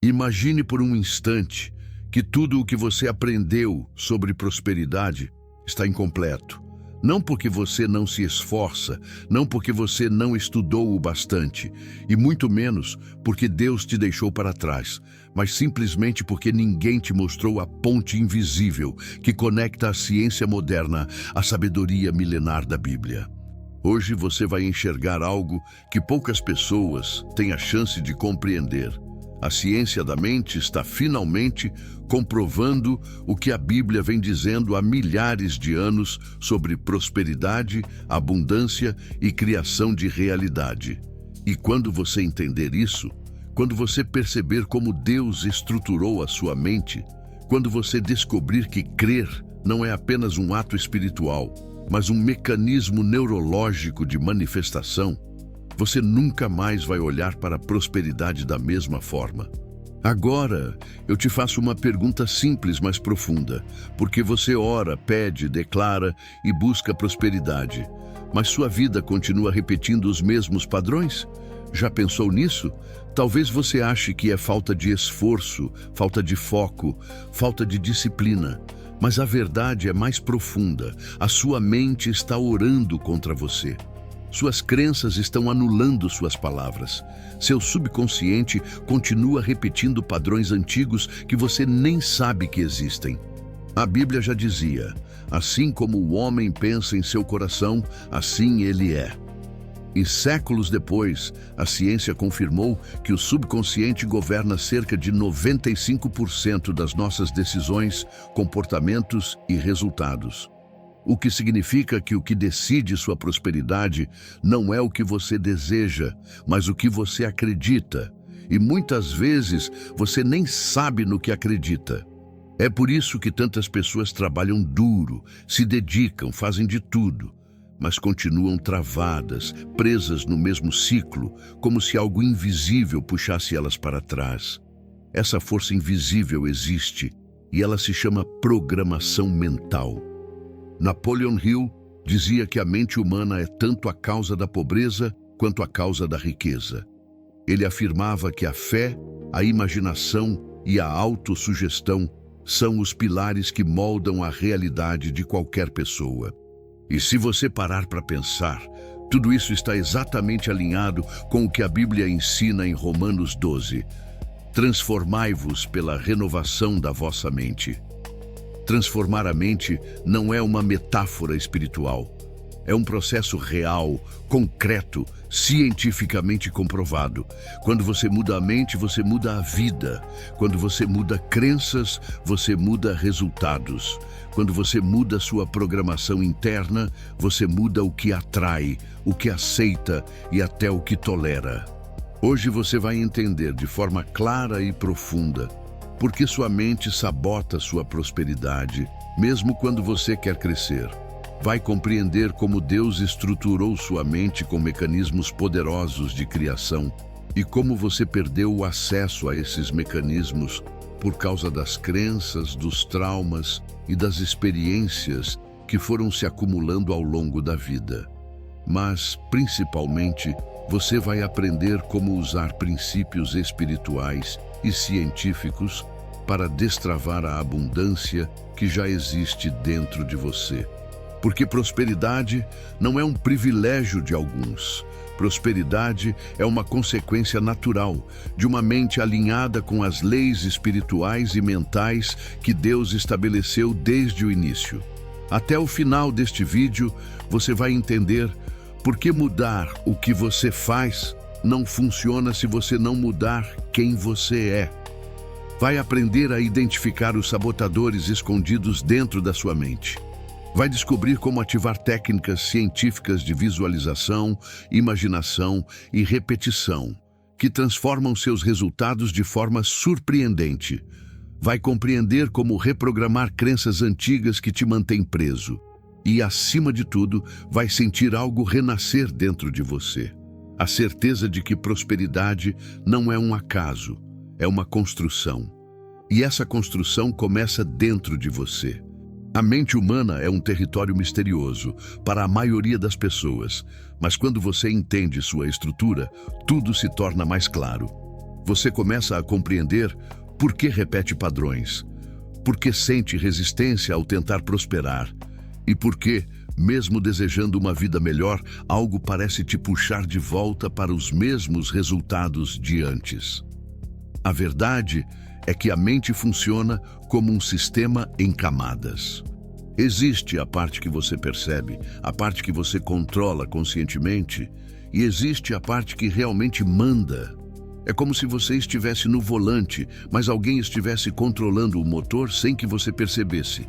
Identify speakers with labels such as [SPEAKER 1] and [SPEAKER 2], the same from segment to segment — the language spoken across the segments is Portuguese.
[SPEAKER 1] Imagine por um instante que tudo o que você aprendeu sobre prosperidade está incompleto. Não porque você não se esforça, não porque você não estudou o bastante, e muito menos porque Deus te deixou para trás, mas simplesmente porque ninguém te mostrou a ponte invisível que conecta a ciência moderna à sabedoria milenar da Bíblia. Hoje você vai enxergar algo que poucas pessoas têm a chance de compreender. A ciência da mente está finalmente comprovando o que a Bíblia vem dizendo há milhares de anos sobre prosperidade, abundância e criação de realidade. E quando você entender isso, quando você perceber como Deus estruturou a sua mente, quando você descobrir que crer não é apenas um ato espiritual, mas um mecanismo neurológico de manifestação, você nunca mais vai olhar para a prosperidade da mesma forma. Agora, eu te faço uma pergunta simples, mas profunda. Porque você ora, pede, declara e busca prosperidade, mas sua vida continua repetindo os mesmos padrões? Já pensou nisso? Talvez você ache que é falta de esforço, falta de foco, falta de disciplina. Mas a verdade é mais profunda. A sua mente está orando contra você. Suas crenças estão anulando suas palavras. Seu subconsciente continua repetindo padrões antigos que você nem sabe que existem. A Bíblia já dizia: assim como o homem pensa em seu coração, assim ele é. E séculos depois, a ciência confirmou que o subconsciente governa cerca de 95% das nossas decisões, comportamentos e resultados. O que significa que o que decide sua prosperidade não é o que você deseja, mas o que você acredita. E muitas vezes você nem sabe no que acredita. É por isso que tantas pessoas trabalham duro, se dedicam, fazem de tudo, mas continuam travadas, presas no mesmo ciclo, como se algo invisível puxasse elas para trás. Essa força invisível existe e ela se chama programação mental. Napoleon Hill dizia que a mente humana é tanto a causa da pobreza quanto a causa da riqueza. Ele afirmava que a fé, a imaginação e a autossugestão são os pilares que moldam a realidade de qualquer pessoa. E se você parar para pensar, tudo isso está exatamente alinhado com o que a Bíblia ensina em Romanos 12. Transformai-vos pela renovação da vossa mente. Transformar a mente não é uma metáfora espiritual. É um processo real, concreto, cientificamente comprovado. Quando você muda a mente, você muda a vida. Quando você muda crenças, você muda resultados. Quando você muda sua programação interna, você muda o que atrai, o que aceita e até o que tolera. Hoje você vai entender de forma clara e profunda por que sua mente sabota sua prosperidade, mesmo quando você quer crescer. Vai compreender como Deus estruturou sua mente com mecanismos poderosos de criação e como você perdeu o acesso a esses mecanismos por causa das crenças, dos traumas e das experiências que foram se acumulando ao longo da vida. Mas, principalmente, você vai aprender como usar princípios espirituais e científicos para destravar a abundância que já existe dentro de você. Porque prosperidade não é um privilégio de alguns. Prosperidade é uma consequência natural de uma mente alinhada com as leis espirituais e mentais que Deus estabeleceu desde o início. Até o final deste vídeo, você vai entender por que mudar o que você faz não funciona se você não mudar quem você é. Vai aprender a identificar os sabotadores escondidos dentro da sua mente. Vai descobrir como ativar técnicas científicas de visualização, imaginação e repetição, que transformam seus resultados de forma surpreendente. Vai compreender como reprogramar crenças antigas que te mantêm preso. E, acima de tudo, vai sentir algo renascer dentro de você. A certeza de que prosperidade não é um acaso, é uma construção. E essa construção começa dentro de você. A mente humana é um território misterioso para a maioria das pessoas, mas quando você entende sua estrutura, tudo se torna mais claro. você começa a compreender por que repete padrões, por que sente resistência ao tentar prosperar e por que, mesmo desejando uma vida melhor, algo parece te puxar de volta para os mesmos resultados de antes. A verdade é que a mente funciona como um sistema em camadas. Existe a parte que você percebe, a parte que você controla conscientemente, e existe a parte que realmente manda. É como se você estivesse no volante, mas alguém estivesse controlando o motor sem que você percebesse.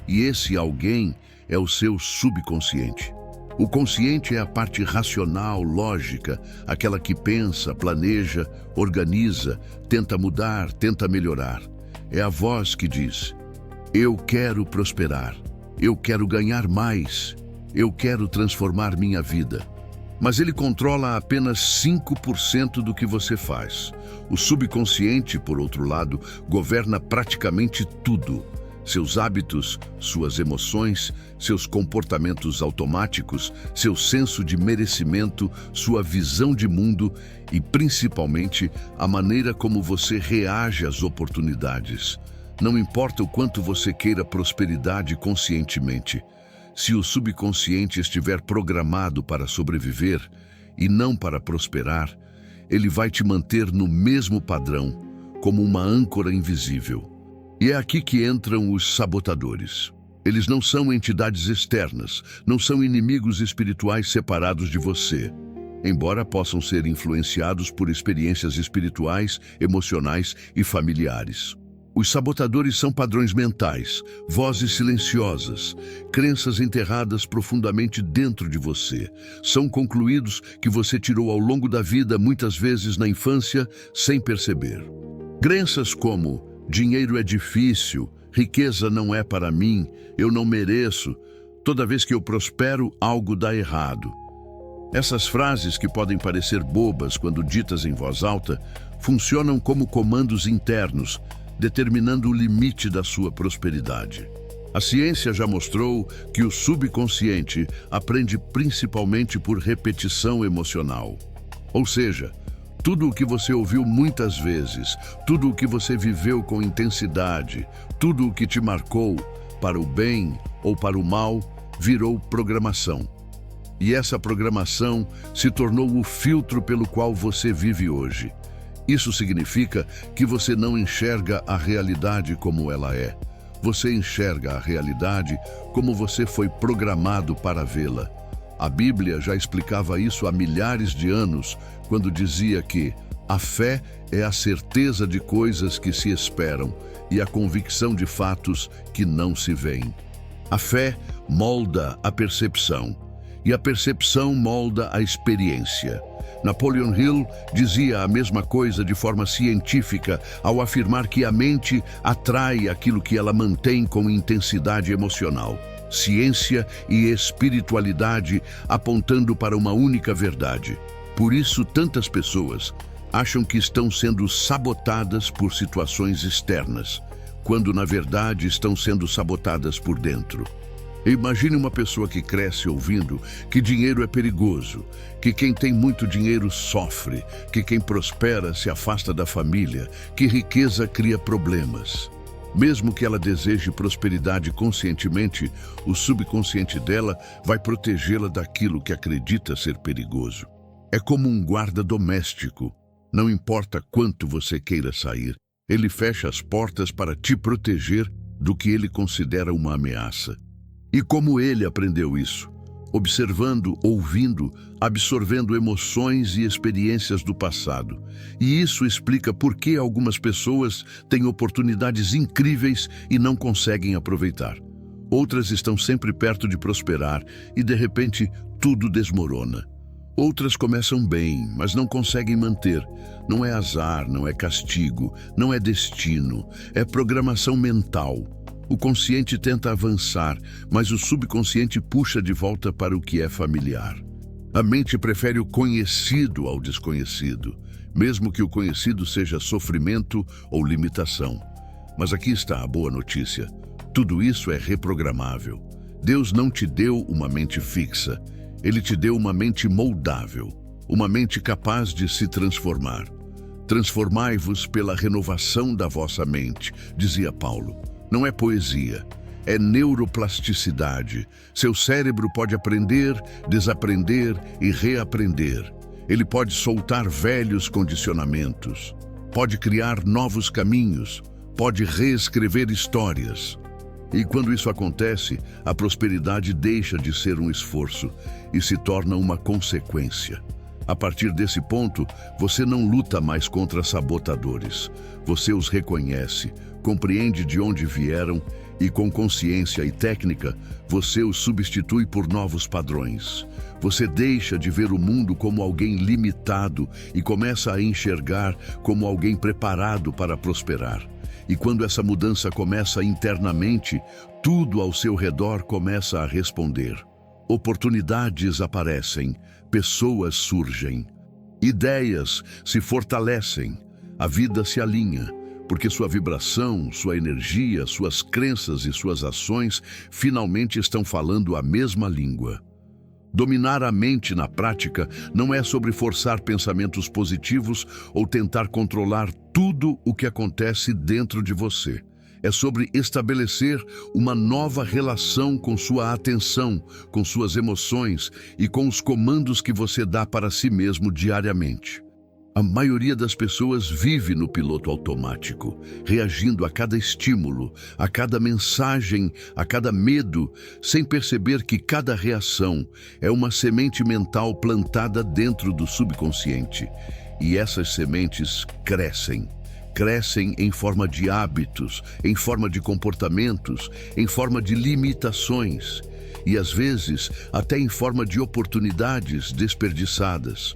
[SPEAKER 1] E esse alguém é o seu subconsciente. O consciente é a parte racional, lógica, aquela que pensa, planeja, organiza, tenta mudar, tenta melhorar. É a voz que diz: eu quero prosperar, eu quero ganhar mais, eu quero transformar minha vida. Mas ele controla apenas 5% do que você faz. O subconsciente, por outro lado, governa praticamente tudo. Seus hábitos, suas emoções, seus comportamentos automáticos, seu senso de merecimento, sua visão de mundo e, principalmente, a maneira como você reage às oportunidades. Não importa o quanto você queira prosperidade conscientemente. Se o subconsciente estiver programado para sobreviver e não para prosperar, ele vai te manter no mesmo padrão, como uma âncora invisível. E é aqui que entram os sabotadores. Eles não são entidades externas, não são inimigos espirituais separados de você, embora possam ser influenciados por experiências espirituais, emocionais e familiares. Os sabotadores são padrões mentais, vozes silenciosas, crenças enterradas profundamente dentro de você. São concluídos que você tirou ao longo da vida, muitas vezes na infância, sem perceber. Crenças como: dinheiro é difícil, riqueza não é para mim, eu não mereço, toda vez que eu prospero, algo dá errado. Essas frases, que podem parecer bobas quando ditas em voz alta, funcionam como comandos internos, determinando o limite da sua prosperidade. A ciência já mostrou que o subconsciente aprende principalmente por repetição emocional. Ou seja, tudo o que você ouviu muitas vezes, tudo o que você viveu com intensidade, tudo o que te marcou, para o bem ou para o mal, virou programação. E essa programação se tornou o filtro pelo qual você vive hoje. Isso significa que você não enxerga a realidade como ela é. Você enxerga a realidade como você foi programado para vê-la. A Bíblia já explicava isso há milhares de anos, quando dizia que a fé é a certeza de coisas que se esperam e a convicção de fatos que não se veem. A fé molda a percepção, e a percepção molda a experiência. Napoleon Hill dizia a mesma coisa de forma científica ao afirmar que a mente atrai aquilo que ela mantém com intensidade emocional. Ciência e espiritualidade apontando para uma única verdade. Por isso, tantas pessoas acham que estão sendo sabotadas por situações externas, quando na verdade estão sendo sabotadas por dentro. Imagine uma pessoa que cresce ouvindo que dinheiro é perigoso, que quem tem muito dinheiro sofre, que quem prospera se afasta da família, que riqueza cria problemas. Mesmo que ela deseje prosperidade conscientemente, o subconsciente dela vai protegê-la daquilo que acredita ser perigoso. É como um guarda doméstico. Não importa quanto você queira sair, ele fecha as portas para te proteger do que ele considera uma ameaça. E como ele aprendeu isso? Observando, ouvindo, absorvendo emoções e experiências do passado. E isso explica por que algumas pessoas têm oportunidades incríveis e não conseguem aproveitar. Outras estão sempre perto de prosperar e, de repente, tudo desmorona. Outras começam bem, mas não conseguem manter. Não é azar, não é castigo, não é destino, é programação mental. O consciente tenta avançar, mas o subconsciente puxa de volta para o que é familiar. A mente prefere o conhecido ao desconhecido, mesmo que o conhecido seja sofrimento ou limitação. Mas aqui está a boa notícia. Tudo isso é reprogramável. Deus não te deu uma mente fixa. Ele te deu uma mente moldável, uma mente capaz de se transformar. Transformai-vos pela renovação da vossa mente, dizia Paulo. Não é poesia, é neuroplasticidade. Seu cérebro pode aprender, desaprender e reaprender. Ele pode soltar velhos condicionamentos, pode criar novos caminhos, pode reescrever histórias. E quando isso acontece, a prosperidade deixa de ser um esforço e se torna uma consequência. A partir desse ponto, você não luta mais contra sabotadores. Você os reconhece, compreende de onde vieram e, com consciência e técnica, você os substitui por novos padrões. Você deixa de ver o mundo como alguém limitado e começa a enxergar como alguém preparado para prosperar. E quando essa mudança começa internamente, tudo ao seu redor começa a responder. Oportunidades aparecem, pessoas surgem, ideias se fortalecem, a vida se alinha, porque sua vibração, sua energia, suas crenças e suas ações finalmente estão falando a mesma língua. Dominar a mente na prática não é sobre forçar pensamentos positivos ou tentar controlar tudo o que acontece dentro de você. É sobre estabelecer uma nova relação com sua atenção, com suas emoções e com os comandos que você dá para si mesmo diariamente. A maioria das pessoas vive no piloto automático, reagindo a cada estímulo, a cada mensagem, a cada medo, sem perceber que cada reação é uma semente mental plantada dentro do subconsciente. E essas sementes crescem. Crescem em forma de hábitos, em forma de comportamentos, em forma de limitações e, às vezes, até em forma de oportunidades desperdiçadas.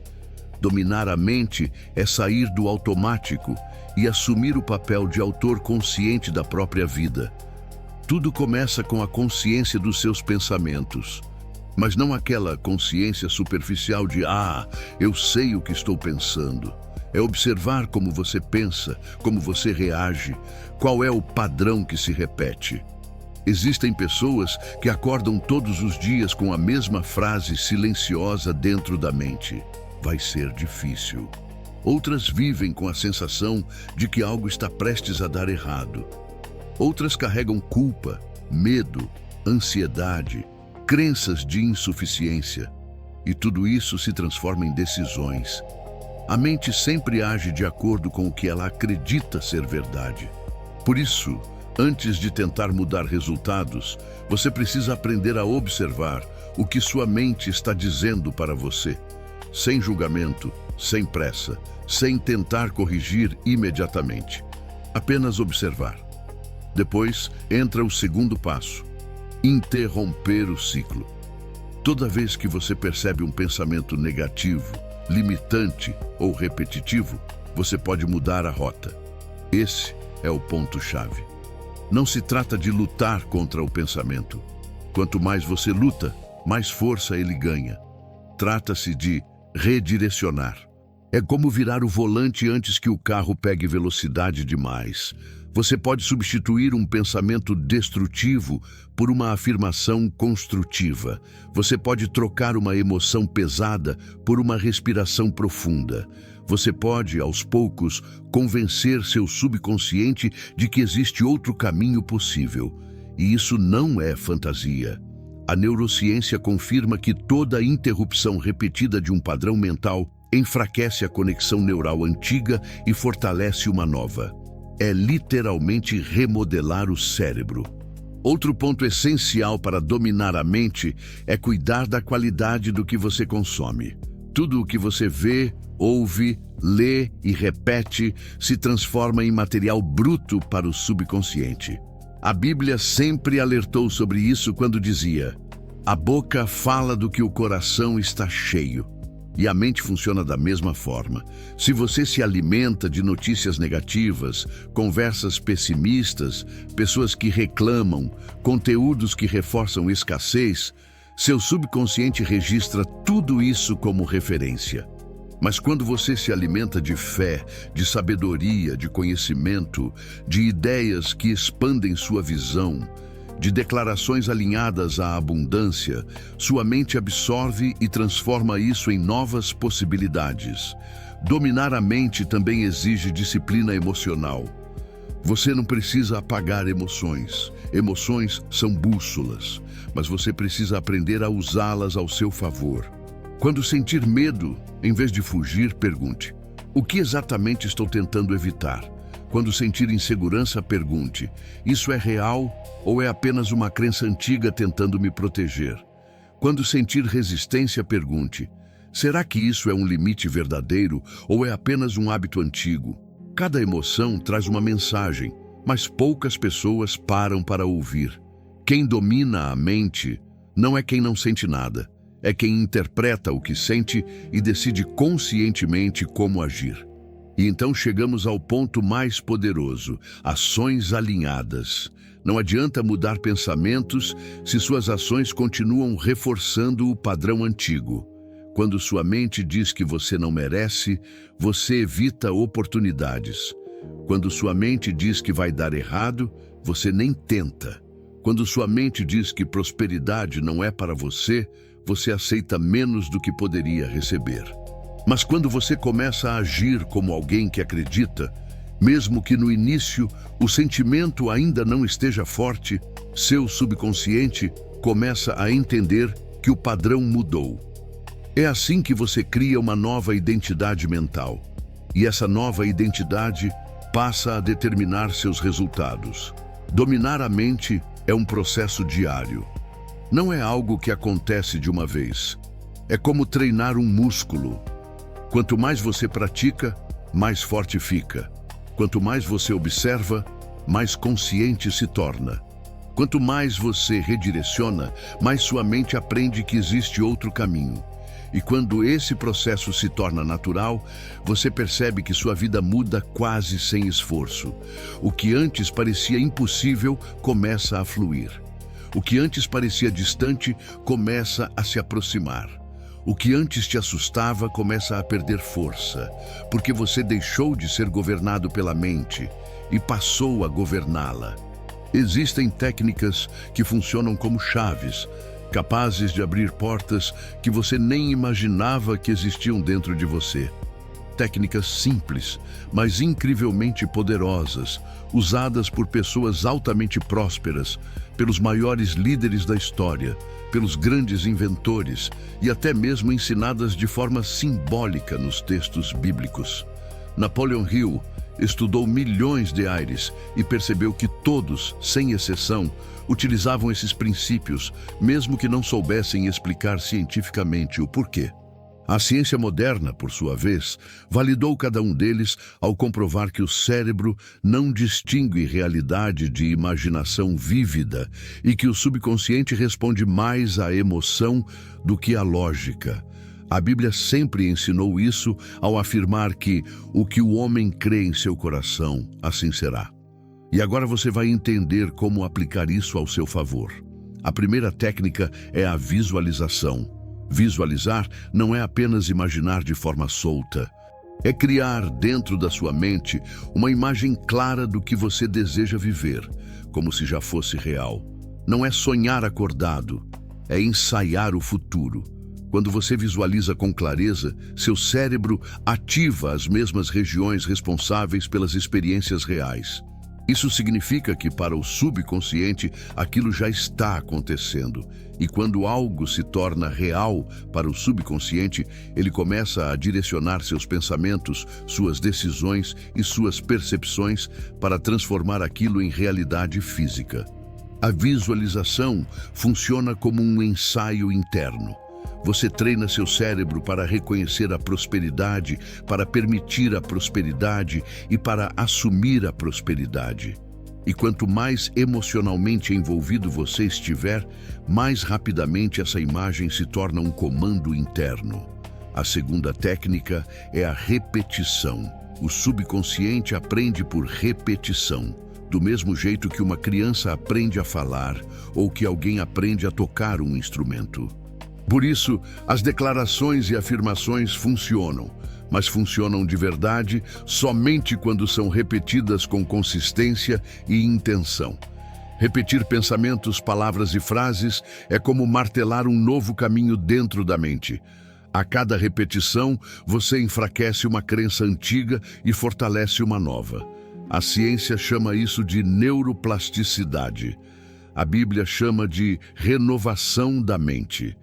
[SPEAKER 1] Dominar a mente é sair do automático e assumir o papel de autor consciente da própria vida. Tudo começa com a consciência dos seus pensamentos, mas não aquela consciência superficial de eu sei o que estou pensando. É observar como você pensa, como você reage, qual é o padrão que se repete. Existem pessoas que acordam todos os dias com a mesma frase silenciosa dentro da mente: vai ser difícil. Outras vivem com a sensação de que algo está prestes a dar errado. Outras carregam culpa, medo, ansiedade, crenças de insuficiência. E tudo isso se transforma em decisões. A mente sempre age de acordo com o que ela acredita ser verdade. Por isso, antes de tentar mudar resultados, você precisa aprender a observar o que sua mente está dizendo para você, sem julgamento, sem pressa, sem tentar corrigir imediatamente. Apenas observar. Depois, entra o segundo passo: interromper o ciclo. Toda vez que você percebe um pensamento negativo, limitante ou repetitivo, você pode mudar a rota. Esse é o ponto-chave. Não se trata de lutar contra o pensamento. Quanto mais você luta, mais força ele ganha. Trata-se de redirecionar. É como virar o volante antes que o carro pegue velocidade demais. Você pode substituir um pensamento destrutivo por uma afirmação construtiva. Você pode trocar uma emoção pesada por uma respiração profunda. Você pode, aos poucos, convencer seu subconsciente de que existe outro caminho possível. E isso não é fantasia. A neurociência confirma que toda interrupção repetida de um padrão mental enfraquece a conexão neural antiga e fortalece uma nova. É literalmente remodelar o cérebro. Outro ponto essencial para dominar a mente é cuidar da qualidade do que você consome. Tudo o que você vê, ouve, lê e repete se transforma em material bruto para o subconsciente. A Bíblia sempre alertou sobre isso quando dizia: a boca fala do que o coração está cheio. E a mente funciona da mesma forma. Se você se alimenta de notícias negativas, conversas pessimistas, pessoas que reclamam, conteúdos que reforçam escassez, seu subconsciente registra tudo isso como referência. Mas quando você se alimenta de fé, de sabedoria, de conhecimento, de ideias que expandem sua visão, de declarações alinhadas à abundância, sua mente absorve e transforma isso em novas possibilidades. dominar a mente também exige disciplina emocional. Você não precisa apagar emoções. Emoções são bússolas, mas você precisa aprender a usá-las ao seu favor. Quando sentir medo, em vez de fugir, pergunte: o que exatamente estou tentando evitar? Quando sentir insegurança, pergunte: isso é real ou é apenas uma crença antiga tentando me proteger? Quando sentir resistência, pergunte: será que isso é um limite verdadeiro ou é apenas um hábito antigo? Cada emoção traz uma mensagem, mas poucas pessoas param para ouvir. Quem domina a mente não é quem não sente nada, é quem interpreta o que sente e decide conscientemente como agir. E então chegamos ao ponto mais poderoso: ações alinhadas. Não adianta mudar pensamentos se suas ações continuam reforçando o padrão antigo. Quando sua mente diz que você não merece, você evita oportunidades. Quando sua mente diz que vai dar errado, você nem tenta. Quando sua mente diz que prosperidade não é para você, você aceita menos do que poderia receber. Mas quando você começa a agir como alguém que acredita, mesmo que no início o sentimento ainda não esteja forte, seu subconsciente começa a entender que o padrão mudou. É assim que você cria uma nova identidade mental. E essa nova identidade passa a determinar seus resultados. Dominar a mente é um processo diário. Não é algo que acontece de uma vez. É como treinar um músculo. Quanto mais você pratica, mais forte fica. Quanto mais você observa, mais consciente se torna. Quanto mais você redireciona, mais sua mente aprende que existe outro caminho. E quando esse processo se torna natural, você percebe que sua vida muda quase sem esforço. O que antes parecia impossível começa a fluir. O que antes parecia distante começa a se aproximar. O que antes te assustava começa a perder força, porque você deixou de ser governado pela mente e passou a governá-la. Existem técnicas que funcionam como chaves, capazes de abrir portas que você nem imaginava que existiam dentro de você. Técnicas simples, mas incrivelmente poderosas, usadas por pessoas altamente prósperas, pelos maiores líderes da história, pelos grandes inventores e até mesmo ensinadas de forma simbólica nos textos bíblicos. Napoleon Hill estudou milhões de aires e percebeu que todos, sem exceção, utilizavam esses princípios, mesmo que não soubessem explicar cientificamente o porquê. A ciência moderna, por sua vez, validou cada um deles ao comprovar que o cérebro não distingue realidade de imaginação vívida e que o subconsciente responde mais à emoção do que à lógica. A Bíblia sempre ensinou isso ao afirmar que o que o homem crê em seu coração, assim será. E agora você vai entender como aplicar isso ao seu favor. A primeira técnica é a visualização. Visualizar não é apenas imaginar de forma solta. É criar dentro da sua mente uma imagem clara do que você deseja viver, como se já fosse real. Não é sonhar acordado, é ensaiar o futuro. Quando você visualiza com clareza, seu cérebro ativa as mesmas regiões responsáveis pelas experiências reais. Isso significa que para o subconsciente aquilo já está acontecendo. E quando algo se torna real para o subconsciente, ele começa a direcionar seus pensamentos, suas decisões e suas percepções para transformar aquilo em realidade física. A visualização funciona como um ensaio interno. Você treina seu cérebro para reconhecer a prosperidade, para permitir a prosperidade e para assumir a prosperidade. E quanto mais emocionalmente envolvido você estiver, mais rapidamente essa imagem se torna um comando interno. A segunda técnica é a repetição. O subconsciente aprende por repetição, do mesmo jeito que uma criança aprende a falar ou que alguém aprende a tocar um instrumento. Por isso, as declarações e afirmações funcionam, mas funcionam de verdade somente quando são repetidas com consistência e intenção. Repetir pensamentos, palavras e frases é como martelar um novo caminho dentro da mente. A cada repetição, você enfraquece uma crença antiga e fortalece uma nova. A ciência chama isso de neuroplasticidade. A Bíblia chama de renovação da mente.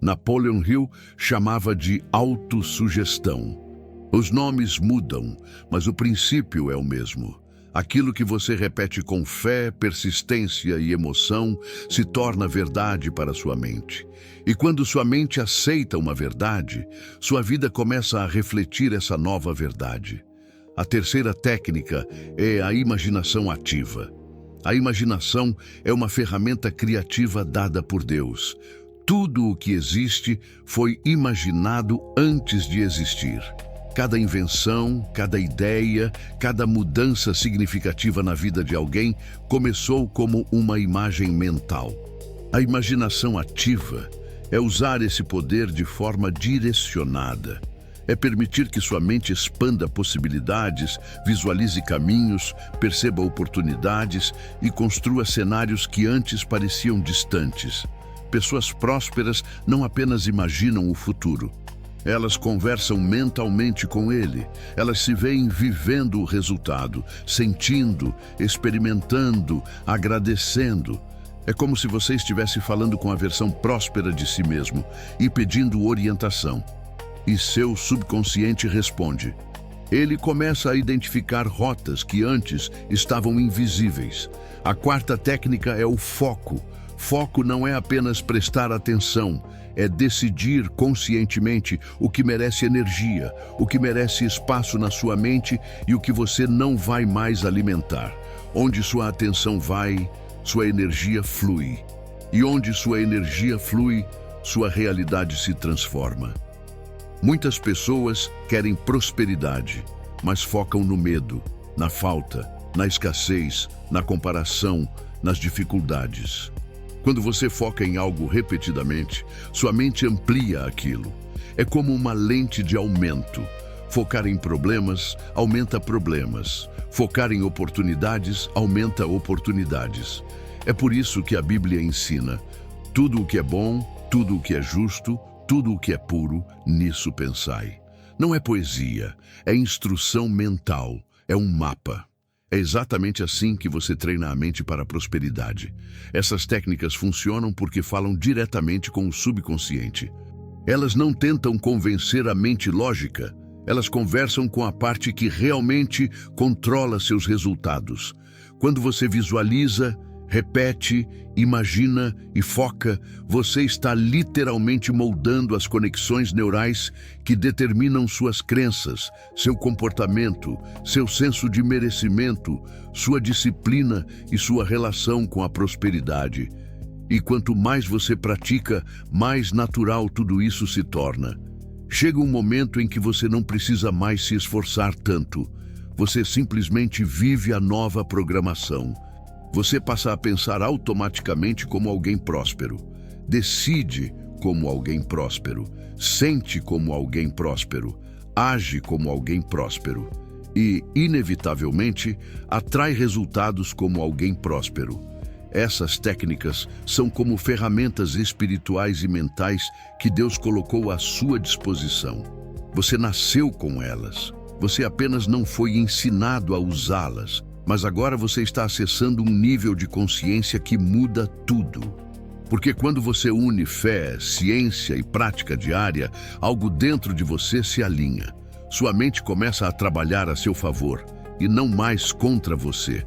[SPEAKER 1] Napoleon Hill chamava de autossugestão. Os nomes mudam, mas o princípio é o mesmo. Aquilo que você repete com fé, persistência e emoção se torna verdade para sua mente. E quando sua mente aceita uma verdade, sua vida começa a refletir essa nova verdade. A terceira técnica é a imaginação ativa. A imaginação é uma ferramenta criativa dada por Deus. Tudo o que existe foi imaginado antes de existir. Cada invenção, cada ideia, cada mudança significativa na vida de alguém começou como uma imagem mental. A imaginação ativa é usar esse poder de forma direcionada. É permitir que sua mente expanda possibilidades, visualize caminhos, perceba oportunidades e construa cenários que antes pareciam distantes. Pessoas prósperas não apenas imaginam o futuro. Elas conversam mentalmente com ele. Elas se veem vivendo o resultado, sentindo, experimentando, agradecendo. É como se você estivesse falando com a versão próspera de si mesmo e pedindo orientação. E seu subconsciente responde. Ele começa a identificar rotas que antes estavam invisíveis. A quarta técnica é o foco. Foco não é apenas prestar atenção, é decidir conscientemente o que merece energia, o que merece espaço na sua mente e o que você não vai mais alimentar. Onde sua atenção vai, sua energia flui. E onde sua energia flui, sua realidade se transforma. Muitas pessoas querem prosperidade, mas focam no medo, na falta, na escassez, na comparação, nas dificuldades. Quando você foca em algo repetidamente, sua mente amplia aquilo. É como uma lente de aumento. Focar em problemas aumenta problemas. Focar em oportunidades aumenta oportunidades. É por isso que a Bíblia ensina: tudo o que é bom, tudo o que é justo, tudo o que é puro, nisso pensai. Não é poesia, é instrução mental, é um mapa. É exatamente assim que você treina a mente para a prosperidade. Essas técnicas funcionam porque falam diretamente com o subconsciente. Elas não tentam convencer a mente lógica, elas conversam com a parte que realmente controla seus resultados. Quando você visualiza, repete, imagina e foca, você está literalmente moldando as conexões neurais que determinam suas crenças, seu comportamento, seu senso de merecimento, sua disciplina e sua relação com a prosperidade. E quanto mais você pratica, mais natural tudo isso se torna. Chega um momento em que você não precisa mais se esforçar tanto. Você simplesmente vive a nova programação. Você passa a pensar automaticamente como alguém próspero, decide como alguém próspero, sente como alguém próspero, age como alguém próspero e, inevitavelmente, atrai resultados como alguém próspero. Essas técnicas são como ferramentas espirituais e mentais que Deus colocou à sua disposição. Você nasceu com elas, você apenas não foi ensinado a usá-las. Mas agora você está acessando um nível de consciência que muda tudo. Porque quando você une fé, ciência e prática diária, algo dentro de você se alinha. Sua mente começa a trabalhar a seu favor e não mais contra você.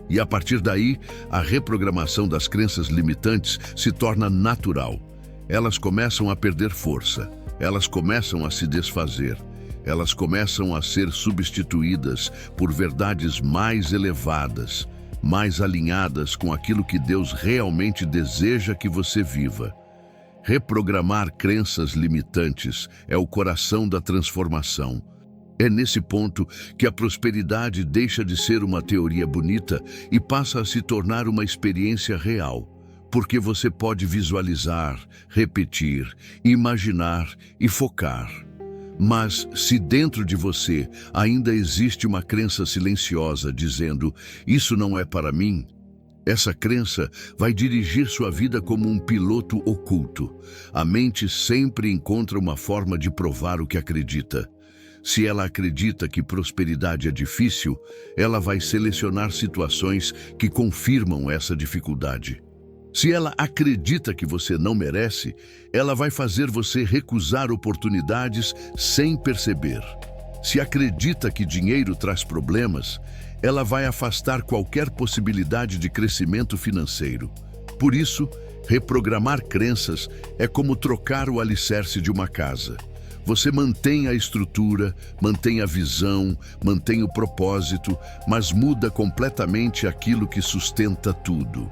[SPEAKER 1] E a partir daí, a reprogramação das crenças limitantes se torna natural. Elas começam a perder força, elas começam a se desfazer. Elas começam a ser substituídas por verdades mais elevadas, mais alinhadas com aquilo que Deus realmente deseja que você viva. Reprogramar crenças limitantes é o coração da transformação. É nesse ponto que a prosperidade deixa de ser uma teoria bonita e passa a se tornar uma experiência real, porque você pode visualizar, repetir, imaginar e focar. Mas se dentro de você ainda existe uma crença silenciosa dizendo: isso não é para mim, Essa crença vai dirigir sua vida como um piloto oculto. A mente sempre encontra uma forma de provar o que acredita. Se ela acredita que prosperidade é difícil, ela vai selecionar situações que confirmam essa dificuldade. Se ela acredita que você não merece, ela vai fazer você recusar oportunidades sem perceber. Se acredita que dinheiro traz problemas, ela vai afastar qualquer possibilidade de crescimento financeiro. Por isso, reprogramar crenças é como trocar o alicerce de uma casa. Você mantém a estrutura, mantém a visão, mantém o propósito, mas muda completamente aquilo que sustenta tudo.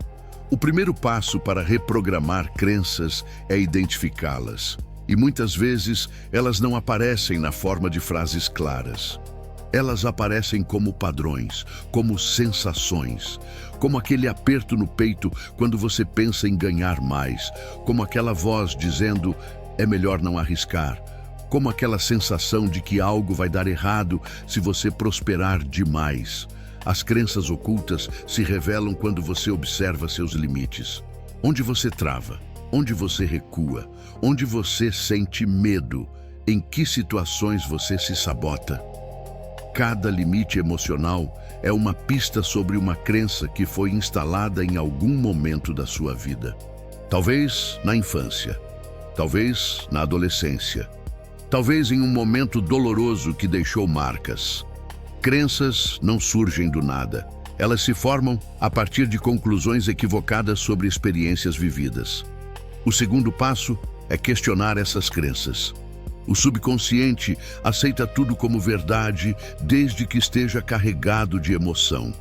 [SPEAKER 1] O primeiro passo para reprogramar crenças é identificá-las. E muitas vezes elas não aparecem na forma de frases claras. Elas aparecem como padrões, como sensações, como aquele aperto no peito quando você pensa em ganhar mais, como aquela voz dizendo, é melhor não arriscar, como aquela sensação de que algo vai dar errado se você prosperar demais. As crenças ocultas se revelam quando você observa seus limites. Onde você trava? Onde você recua? Onde você sente medo? Em que situações você se sabota? Cada limite emocional é uma pista sobre uma crença que foi instalada em algum momento da sua vida. Talvez na infância, talvez na adolescência, talvez em um momento doloroso que deixou marcas. Crenças não surgem do nada. Elas se formam a partir de conclusões equivocadas sobre experiências vividas. O segundo passo é questionar essas crenças. O subconsciente aceita tudo como verdade desde que esteja carregado de emoção.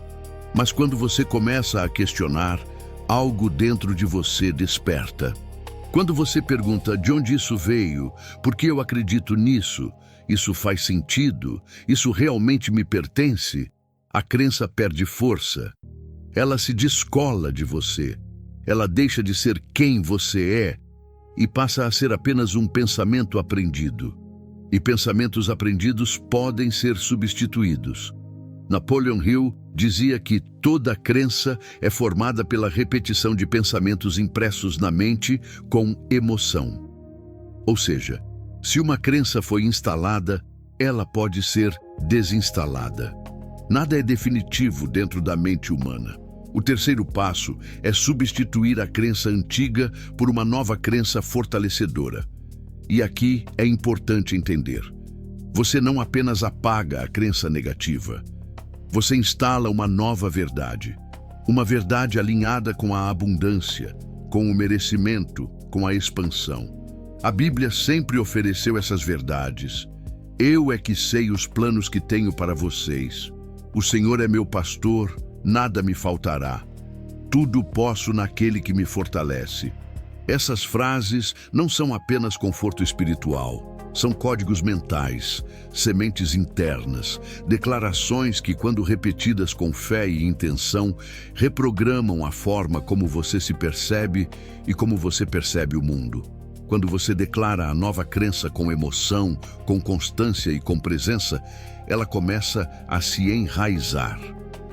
[SPEAKER 1] Mas quando você começa a questionar, algo dentro de você desperta. Quando você pergunta de onde isso veio, por que eu acredito nisso, isso faz sentido, isso realmente me pertence, a crença perde força. Ela se descola de você. Ela deixa de ser quem você é e passa a ser apenas um pensamento aprendido. E pensamentos aprendidos podem ser substituídos. Napoleon Hill dizia que toda crença é formada pela repetição de pensamentos impressos na mente com emoção. Ou seja, se uma crença foi instalada, ela pode ser desinstalada. Nada é definitivo dentro da mente humana. O terceiro passo é substituir a crença antiga por uma nova crença fortalecedora. E aqui é importante entender. Você não apenas apaga a crença negativa. Você instala uma nova verdade. Uma verdade alinhada com a abundância, com o merecimento, com a expansão. A Bíblia sempre ofereceu essas verdades. Eu é que sei os planos que tenho para vocês. O Senhor é meu pastor, nada me faltará. Tudo posso naquele que me fortalece. Essas frases não são apenas conforto espiritual. São códigos mentais, sementes internas, declarações que, quando repetidas com fé e intenção, reprogramam a forma como você se percebe e como você percebe o mundo. Quando você declara a nova crença com emoção, com constância e com presença, ela começa a se enraizar.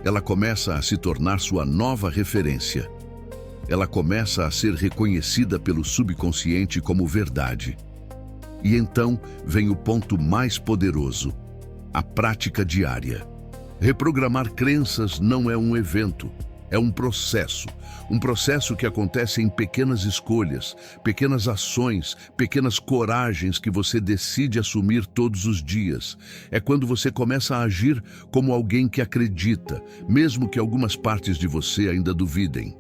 [SPEAKER 1] Ela começa a se tornar sua nova referência. Ela começa a ser reconhecida pelo subconsciente como verdade. E então vem o ponto mais poderoso, a prática diária. Reprogramar crenças não é um evento, é um processo que acontece em pequenas escolhas, pequenas ações, pequenas coragens que você decide assumir todos os dias. É quando você começa a agir como alguém que acredita, mesmo que algumas partes de você ainda duvidem.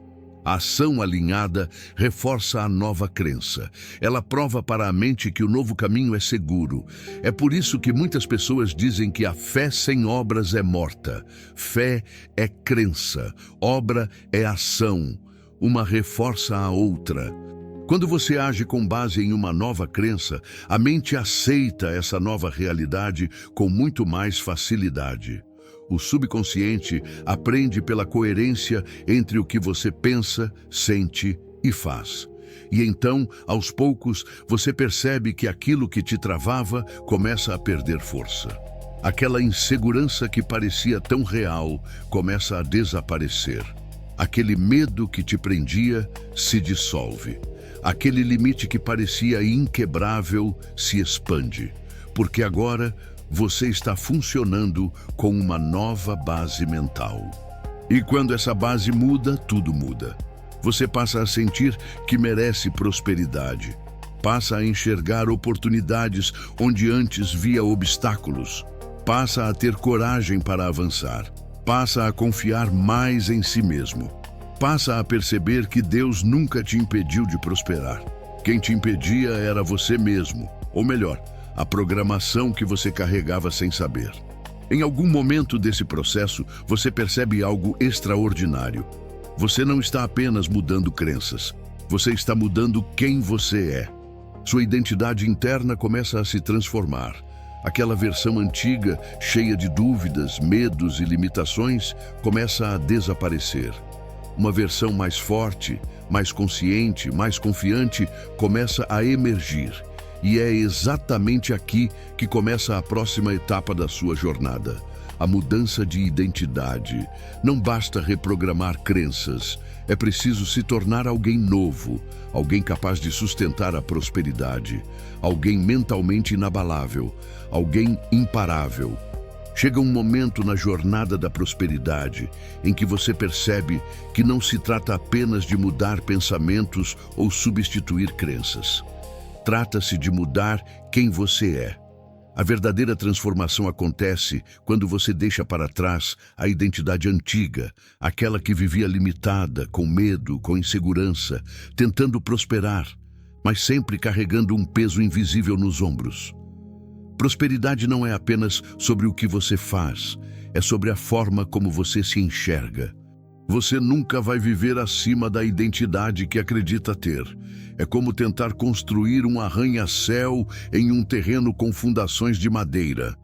[SPEAKER 1] A ação alinhada reforça a nova crença. Ela prova para a mente que o novo caminho é seguro. É por isso que muitas pessoas dizem que a fé sem obras é morta. Fé é crença, obra é ação. Uma reforça a outra. Quando você age com base em uma nova crença, a mente aceita essa nova realidade com muito mais facilidade. O subconsciente aprende pela coerência entre o que você pensa, sente e faz. E então, aos poucos, você percebe que aquilo que te travava começa a perder força. Aquela insegurança que parecia tão real começa a desaparecer. Aquele medo que te prendia se dissolve. Aquele limite que parecia inquebrável se expande, porque agora você está funcionando com uma nova base mental. E quando essa base muda, tudo muda. Você passa a sentir que merece prosperidade. Passa a enxergar oportunidades onde antes via obstáculos. Passa a ter coragem para avançar. Passa a confiar mais em si mesmo. Passa a perceber que Deus nunca te impediu de prosperar. Quem te impedia era você mesmo, ou melhor, a programação que você carregava sem saber. Em algum momento desse processo, você percebe algo extraordinário. Você não está apenas mudando crenças, você está mudando quem você é. Sua identidade interna começa a se transformar. Aquela versão antiga, cheia de dúvidas, medos e limitações, começa a desaparecer. Uma versão mais forte, mais consciente, mais confiante começa a emergir. E é exatamente aqui que começa a próxima etapa da sua jornada. A mudança de identidade. Não basta reprogramar crenças. É preciso se tornar alguém novo, alguém capaz de sustentar a prosperidade, alguém mentalmente inabalável, alguém imparável. Chega um momento na jornada da prosperidade em que você percebe que não se trata apenas de mudar pensamentos ou substituir crenças. Trata-se de mudar quem você é. A verdadeira transformação acontece quando você deixa para trás a identidade antiga, aquela que vivia limitada, com medo, com insegurança, tentando prosperar, mas sempre carregando um peso invisível nos ombros. Prosperidade não é apenas sobre o que você faz, é sobre a forma como você se enxerga. Você nunca vai viver acima da identidade que acredita ter. É como tentar construir um arranha-céu em um terreno com fundações de madeira.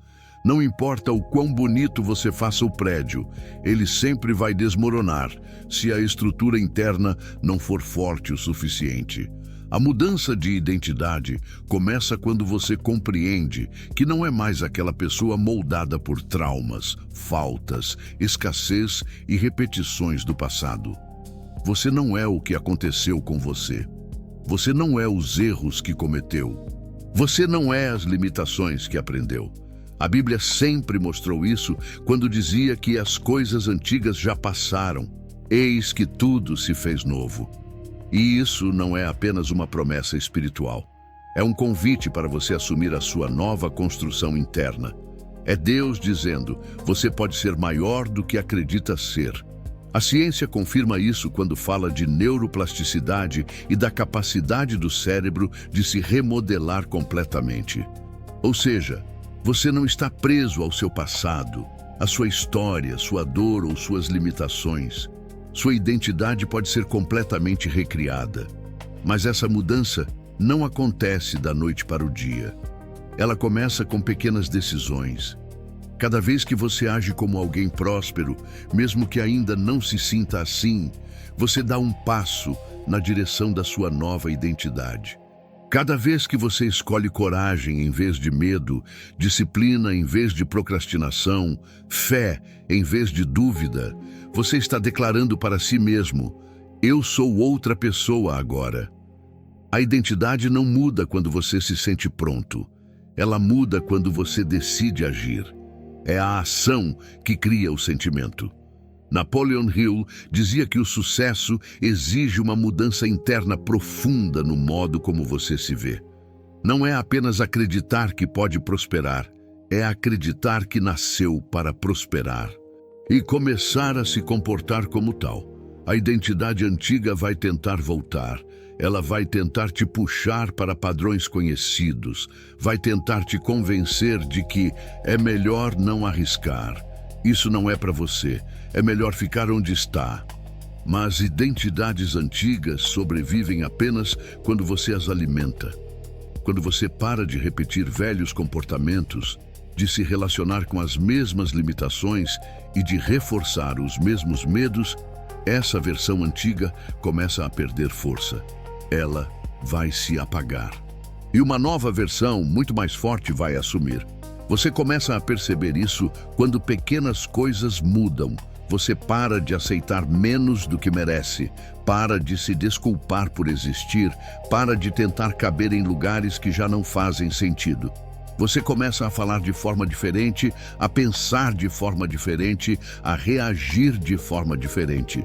[SPEAKER 1] Não importa o quão bonito você faça o prédio, ele sempre vai desmoronar se a estrutura interna não for forte o suficiente. A mudança de identidade começa quando você compreende que não é mais aquela pessoa moldada por traumas, faltas, escassez e repetições do passado. Você não é o que aconteceu com você. Você não é os erros que cometeu. Você não é as limitações que aprendeu. A Bíblia sempre mostrou isso quando dizia que as coisas antigas já passaram. Eis que tudo se fez novo. E isso não é apenas uma promessa espiritual. É um convite para você assumir a sua nova construção interna. É Deus dizendo, você pode ser maior do que acredita ser. A ciência confirma isso quando fala de neuroplasticidade e da capacidade do cérebro de se remodelar completamente. Ou seja, você não está preso ao seu passado, à sua história, sua dor ou suas limitações. Sua identidade pode ser completamente recriada. Mas essa mudança não acontece da noite para o dia. Ela começa com pequenas decisões. Cada vez que você age como alguém próspero, mesmo que ainda não se sinta assim, você dá um passo na direção da sua nova identidade. Cada vez que você escolhe coragem em vez de medo, disciplina em vez de procrastinação, fé em vez de dúvida, você está declarando para si mesmo, eu sou outra pessoa agora. A identidade não muda quando você se sente pronto. Ela muda quando você decide agir. É a ação que cria o sentimento. Napoleon Hill dizia que o sucesso exige uma mudança interna profunda no modo como você se vê. Não é apenas acreditar que pode prosperar, é acreditar que nasceu para prosperar. E começar a se comportar como tal. A identidade antiga vai tentar voltar. Ela vai tentar te puxar para padrões conhecidos. Vai tentar te convencer de que é melhor não arriscar. Isso não é para você. É melhor ficar onde está. Mas identidades antigas sobrevivem apenas quando você as alimenta. Quando você para de repetir velhos comportamentos, de se relacionar com as mesmas limitações e de reforçar os mesmos medos, essa versão antiga começa a perder força. Ela vai se apagar. E uma nova versão, muito mais forte, vai assumir. Você começa a perceber isso quando pequenas coisas mudam. Você para de aceitar menos do que merece, para de se desculpar por existir, para de tentar caber em lugares que já não fazem sentido. Você começa a falar de forma diferente, a pensar de forma diferente, a reagir de forma diferente.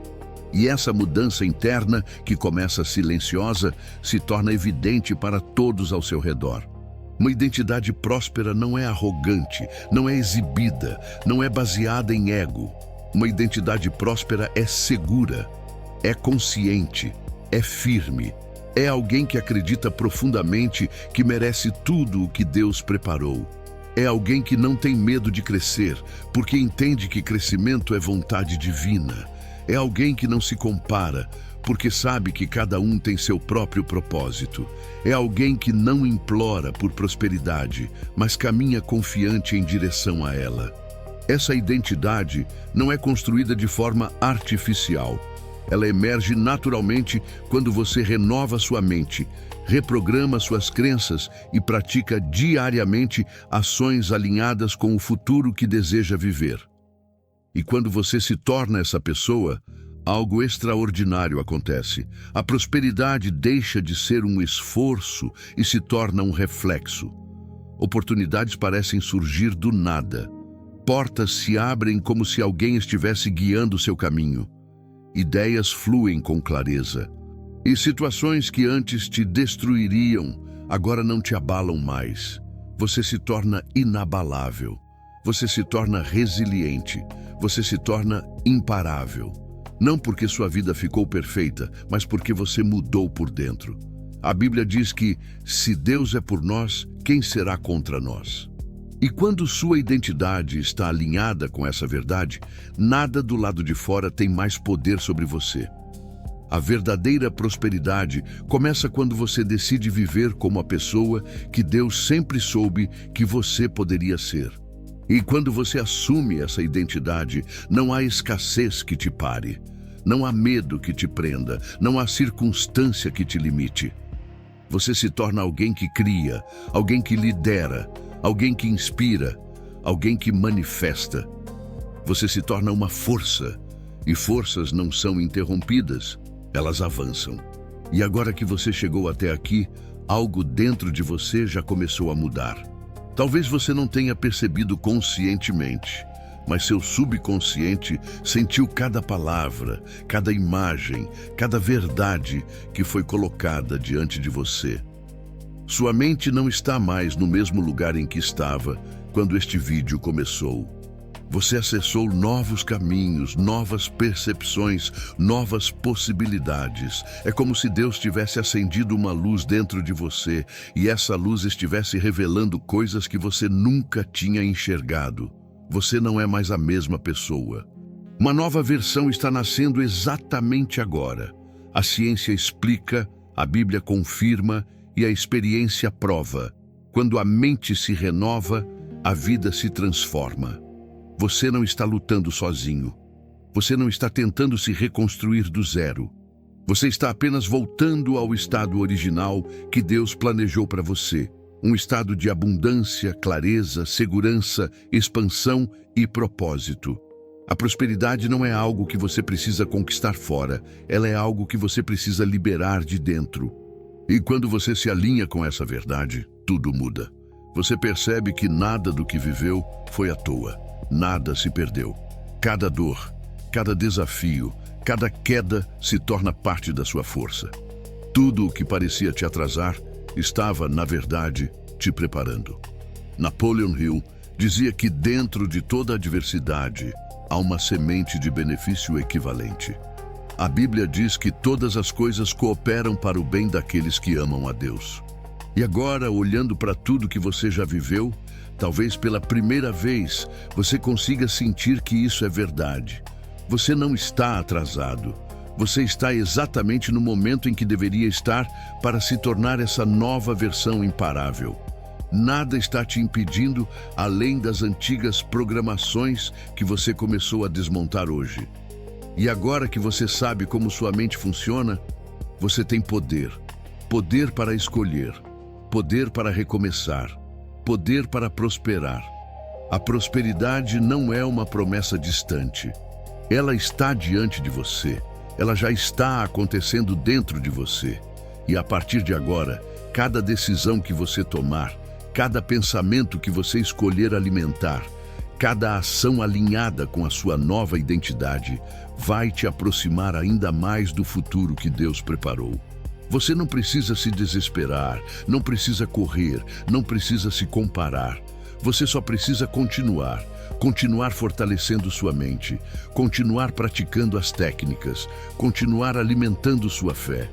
[SPEAKER 1] E essa mudança interna, que começa silenciosa, se torna evidente para todos ao seu redor. Uma identidade próspera não é arrogante, não é exibida, não é baseada em ego. Uma identidade próspera é segura, é consciente, é firme, é alguém que acredita profundamente que merece tudo o que Deus preparou. É alguém que não tem medo de crescer, porque entende que crescimento é vontade divina. É alguém que não se compara, porque sabe que cada um tem seu próprio propósito. É alguém que não implora por prosperidade, mas caminha confiante em direção a ela. Essa identidade não é construída de forma artificial. Ela emerge naturalmente quando você renova sua mente, reprograma suas crenças e pratica diariamente ações alinhadas com o futuro que deseja viver. E quando você se torna essa pessoa, algo extraordinário acontece. A prosperidade deixa de ser um esforço e se torna um reflexo. Oportunidades parecem surgir do nada. Portas se abrem como se alguém estivesse guiando seu caminho. Ideias fluem com clareza. E situações que antes te destruiriam, agora não te abalam mais. Você se torna inabalável. Você se torna resiliente. Você se torna imparável. Não porque sua vida ficou perfeita, mas porque você mudou por dentro. A Bíblia diz que, se Deus é por nós, quem será contra nós? E quando sua identidade está alinhada com essa verdade, nada do lado de fora tem mais poder sobre você. A verdadeira prosperidade começa quando você decide viver como a pessoa que Deus sempre soube que você poderia ser. E quando você assume essa identidade, não há escassez que te pare. Não há medo que te prenda. Não há circunstância que te limite. Você se torna alguém que cria, alguém que lidera, alguém que inspira, alguém que manifesta. Você se torna uma força, e forças não são interrompidas, elas avançam. E agora que você chegou até aqui, algo dentro de você já começou a mudar. Talvez você não tenha percebido conscientemente, mas seu subconsciente sentiu cada palavra, cada imagem, cada verdade que foi colocada diante de você. Sua mente não está mais no mesmo lugar em que estava quando este vídeo começou. Você acessou novos caminhos, novas percepções, novas possibilidades. É como se Deus tivesse acendido uma luz dentro de você e essa luz estivesse revelando coisas que você nunca tinha enxergado. Você não é mais a mesma pessoa. Uma nova versão está nascendo exatamente agora. A ciência explica, a Bíblia confirma e a experiência prova. Quando a mente se renova, a vida se transforma. Você não está lutando sozinho. Você não está tentando se reconstruir do zero. Você está apenas voltando ao estado original que Deus planejou para você. Um estado de abundância, clareza, segurança, expansão e propósito. A prosperidade não é algo que você precisa conquistar fora. Ela é algo que você precisa liberar de dentro. E quando você se alinha com essa verdade, tudo muda. Você percebe que nada do que viveu foi à toa. Nada se perdeu. Cada dor, cada desafio, cada queda se torna parte da sua força. Tudo o que parecia te atrasar estava, na verdade, te preparando. Napoleon Hill dizia que dentro de toda adversidade há uma semente de benefício equivalente. A Bíblia diz que todas as coisas cooperam para o bem daqueles que amam a Deus. E agora, olhando para tudo que você já viveu, talvez pela primeira vez você consiga sentir que isso é verdade. Você não está atrasado. Você está exatamente no momento em que deveria estar para se tornar essa nova versão imparável. Nada está te impedindo além das antigas programações que você começou a desmontar hoje. E agora que você sabe como sua mente funciona, você tem poder. Poder para escolher. Poder para recomeçar. Poder para prosperar. A prosperidade não é uma promessa distante. Ela está diante de você. Ela já está acontecendo dentro de você. E a partir de agora, cada decisão que você tomar, cada pensamento que você escolher alimentar, cada ação alinhada com a sua nova identidade, vai te aproximar ainda mais do futuro que Deus preparou. Você não precisa se desesperar, não precisa correr, não precisa se comparar. Você só precisa continuar fortalecendo sua mente, continuar praticando as técnicas, continuar alimentando sua fé,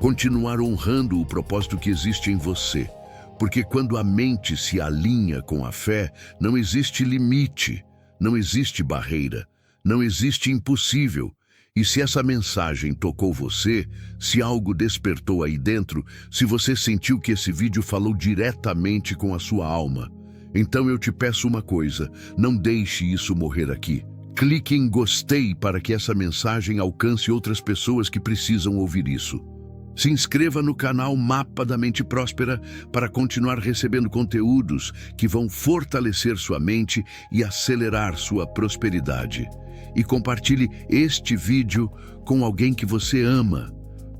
[SPEAKER 1] continuar honrando o propósito que existe em você. Porque quando a mente se alinha com a fé, não existe limite, não existe barreira, não existe impossível. E se essa mensagem tocou você, se algo despertou aí dentro, se você sentiu que esse vídeo falou diretamente com a sua alma, então eu te peço uma coisa, não deixe isso morrer aqui. Clique em gostei para que essa mensagem alcance outras pessoas que precisam ouvir isso. Se inscreva no canal Mapa da Mente Próspera para continuar recebendo conteúdos que vão fortalecer sua mente e acelerar sua prosperidade. E compartilhe este vídeo com alguém que você ama,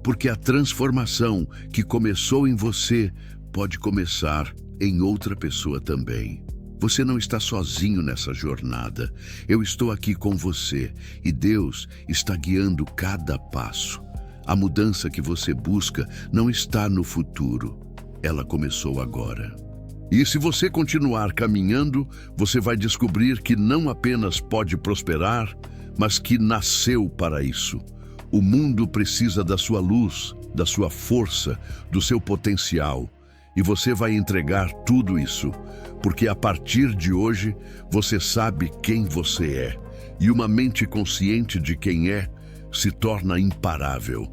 [SPEAKER 1] porque a transformação que começou em você pode começar em outra pessoa também. Você não está sozinho nessa jornada. Eu estou aqui com você e Deus está guiando cada passo. A mudança que você busca não está no futuro. Ela começou agora. E se você continuar caminhando, você vai descobrir que não apenas pode prosperar, mas que nasceu para isso. O mundo precisa da sua luz, da sua força, do seu potencial. E você vai entregar tudo isso, porque a partir de hoje você sabe quem você é. E uma mente consciente de quem é se torna imparável.